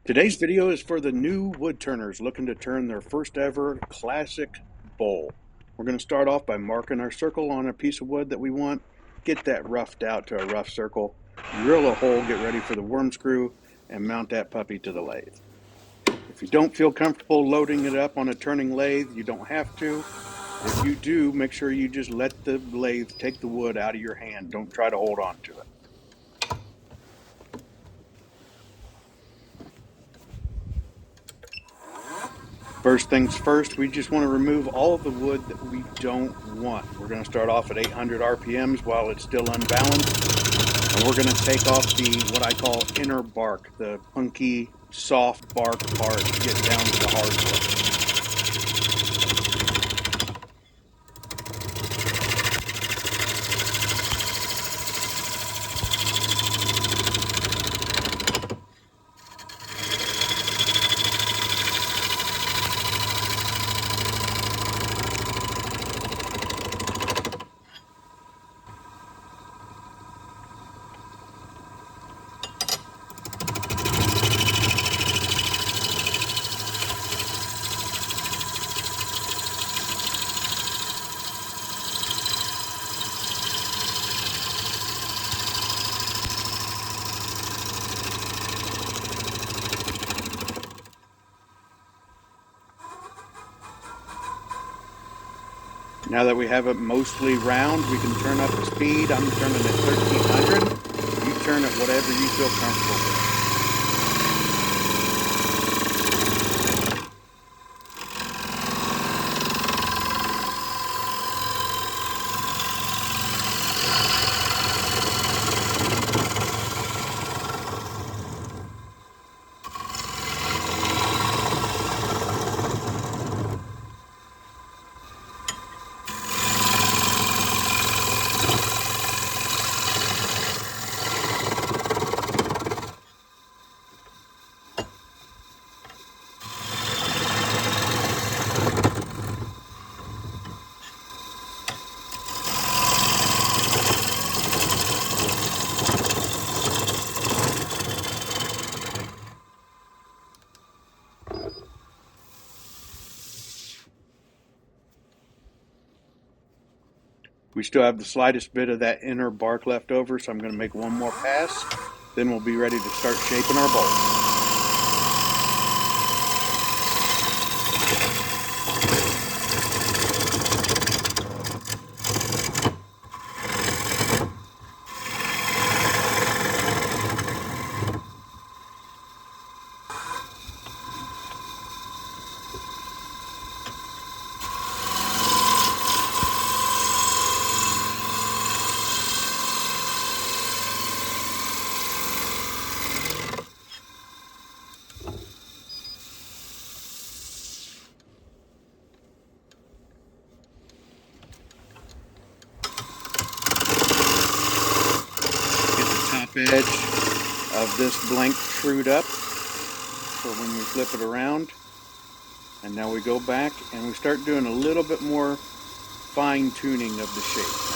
Today's video is for the new wood turners looking to turn their first ever classic bowl. We're going to start off by marking our circle on a piece of wood that we want, get that roughed out to a rough circle, drill a hole, get ready for the worm screw, and mount that puppy to the lathe. If you don't feel comfortable loading it up on a turning lathe, you don't have to. If you do, make sure you just let the lathe take the wood out of your hand. Don't try to hold on to it. First things first, we just want to remove all of the wood that we don't want. We're going to start off at 800 RPMs while it's still unbalanced. And we're going to take off the, what I call inner bark, the punky, soft bark part to get down to the hardwood. Now that we have it mostly round, we can turn up the speed. I'm turning at 1300. You turn it whatever you feel comfortable with. We still have the slightest bit of that inner bark left over, so I'm going to make one more pass. Then we'll be ready to start shaping our bowl. Edge of this blank trued up for when we flip it around. And now we go back and we start doing a little bit more fine tuning of the shape now.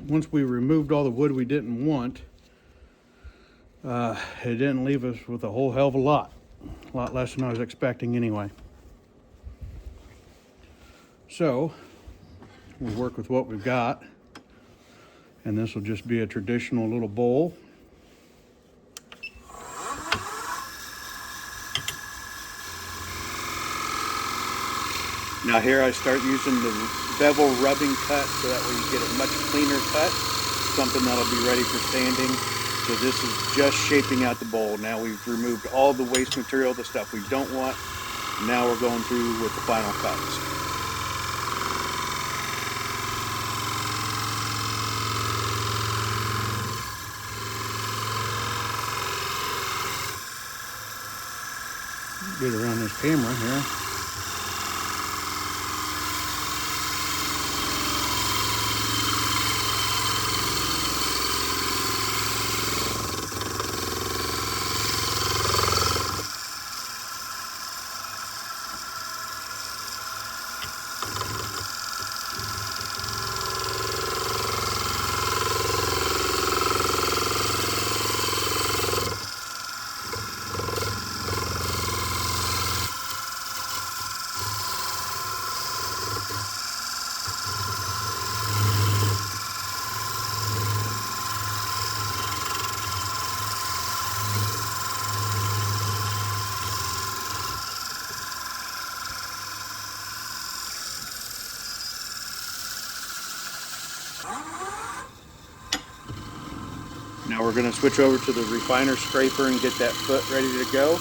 Once we removed all the wood we didn't want, it didn't leave us with a whole hell of a lot less than I was expecting anyway. So we'll work with what we've got, and this will just be a traditional little bowl. Now here I start using the bevel rubbing cut so that way you get a much cleaner cut, something that'll be ready for sanding. So this is just shaping out the bowl. Now we've removed all the waste material, the stuff we don't want. Now we're going through with the final cuts. Get around this camera here. Now we're going to switch over to the refiner scraper and get that foot ready to go.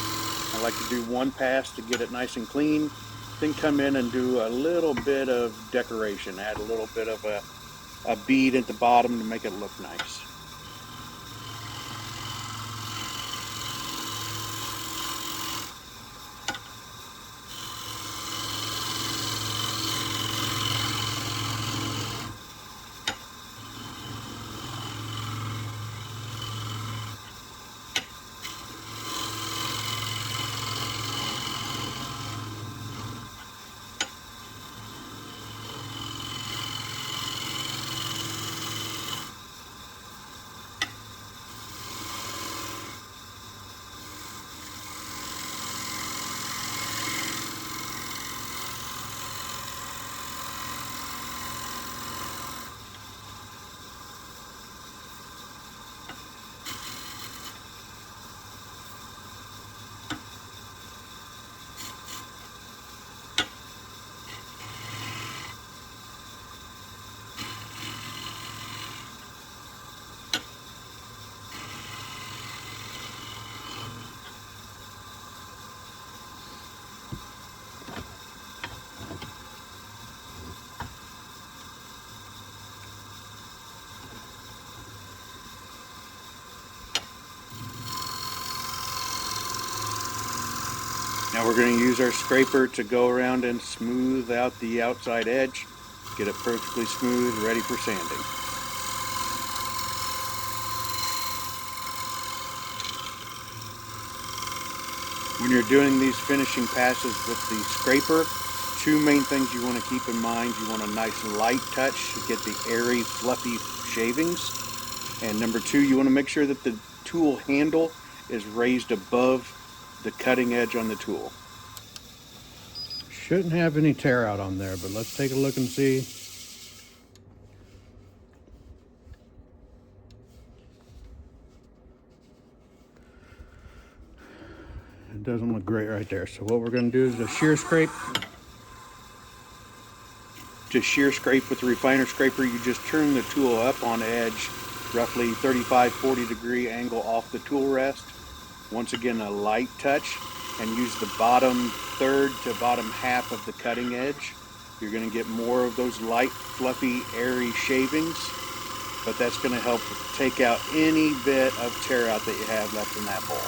I like to do one pass to get it nice and clean, then come in and do a little bit of decoration, add a little bit of a bead at the bottom to make it look nice. Now we're going to use our scraper to go around and smooth out the outside edge, get it perfectly smooth, ready for sanding. When you're doing these finishing passes with the scraper, two main things you want to keep in mind. You want a nice light touch to get the airy, fluffy shavings. And number two, you want to make sure that the tool handle is raised above the cutting edge on the tool. Shouldn't have any tear out on there, but let's take a look and see. It doesn't look great right there. So what we're going to do is a shear scrape. To shear scrape with the refiner scraper, you just turn the tool up on edge, roughly 35-40 degree angle off the tool rest. Once again, a light touch, and use the bottom third to bottom half of the cutting edge. You're going to get more of those light, fluffy, airy shavings, but that's going to help take out any bit of tear out that you have left in that bowl.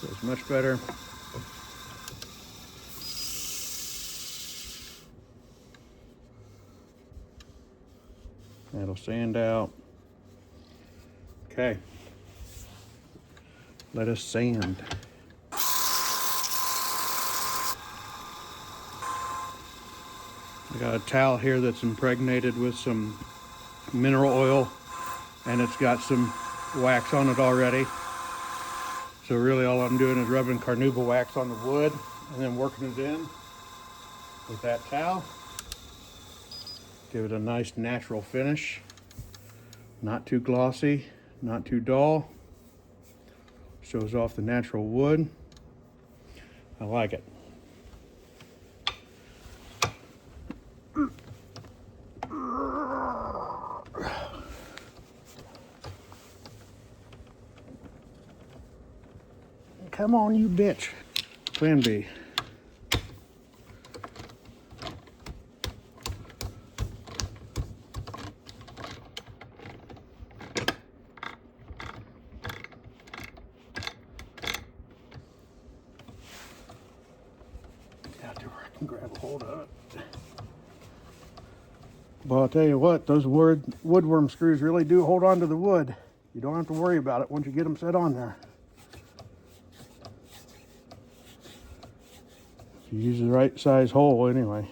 Feels much better. That'll sand out. Okay. Let us sand. I got a towel here that's impregnated with some mineral oil, and it's got some wax on it already. So really all I'm doing is rubbing carnauba wax on the wood and then working it in with that towel. Give it a nice natural finish. Not too glossy, not too dull. Shows off the natural wood. I like it. Come on, you bitch. Plan B. to where I can grab a hold of it. Well, I'll tell you what, those woodworm screws really do hold on to the wood. You don't have to worry about it once you get them set on there. If you use the right size hole anyway.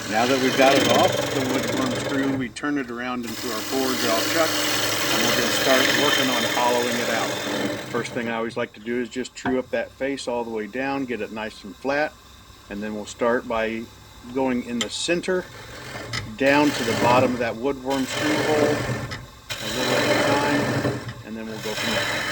Now that we've got it off the woodworm screw, we turn it around into our four-jaw chuck, and we're going to start working on hollowing it out. First thing I always like to do is just true up that face all the way down, get it nice and flat, and then we'll start by going in the center down to the bottom of that woodworm screw hole, a little at a time, and then we'll go from there.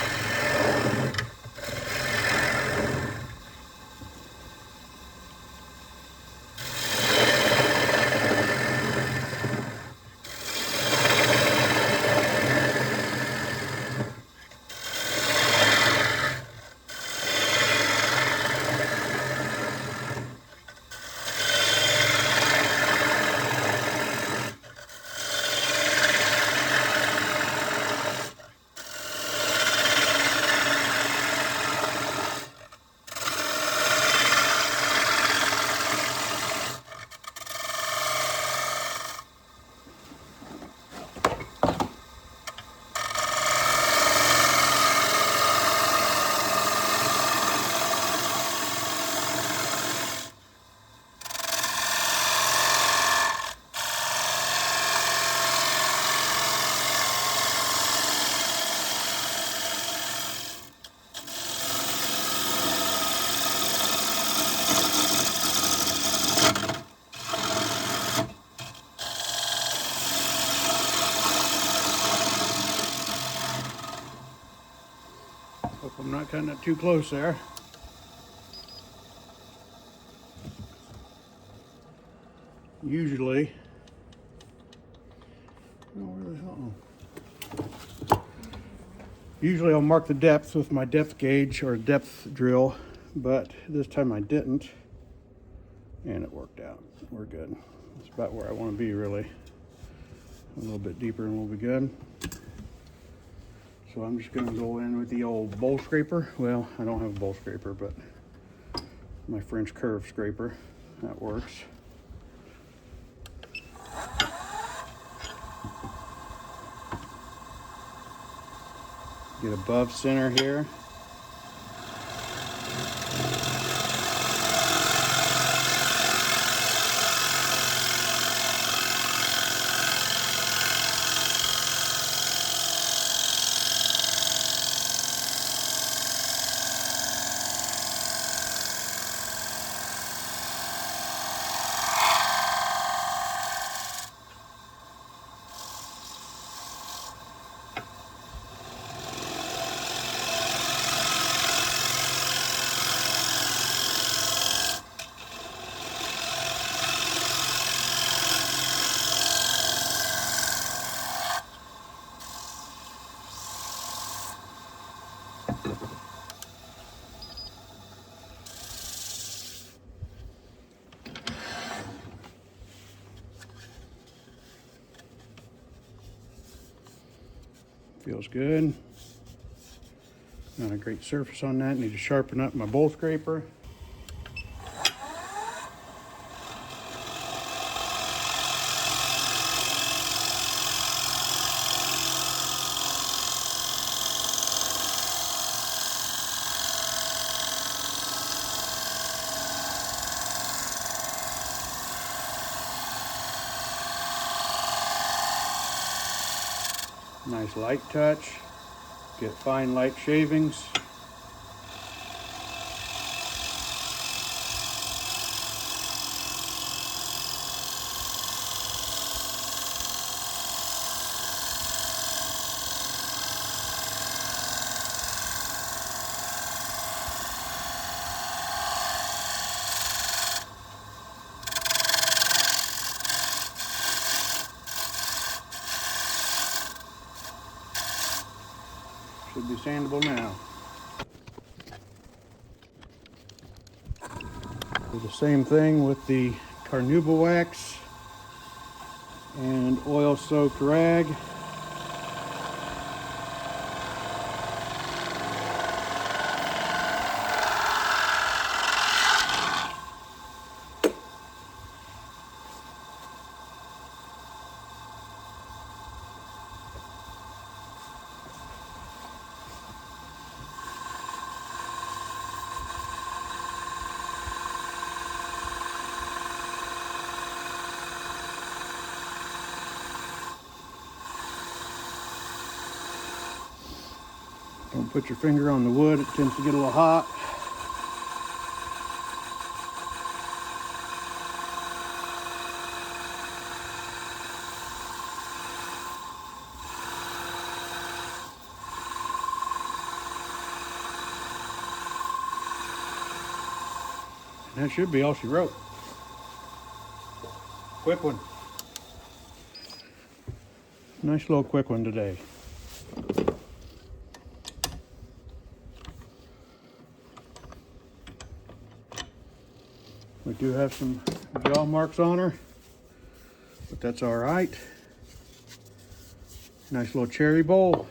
Hope I'm not cutting it too close there. Usually, usually I'll mark the depth with my depth gauge or depth drill, but this time I didn't, and it worked out. We're good. That's about where I want to be, really. A little bit deeper and we'll be good. So I'm just going to go in with the old bowl scraper. Well, I don't have a bowl scraper, but my French curve scraper. That works. Get above center here. Feels good. Not a great surface on that. Need to sharpen up my bowl scraper. Nice light touch. Get fine light shavings. Should be sandable now. Do the same thing with the carnauba wax and oil soaked rag. Don't put your finger on the wood, it tends to get a little hot. And that should be all she wrote. Quick one. Nice little quick one today. We do have some jaw marks on her, but that's all right. Nice little cherry bowl.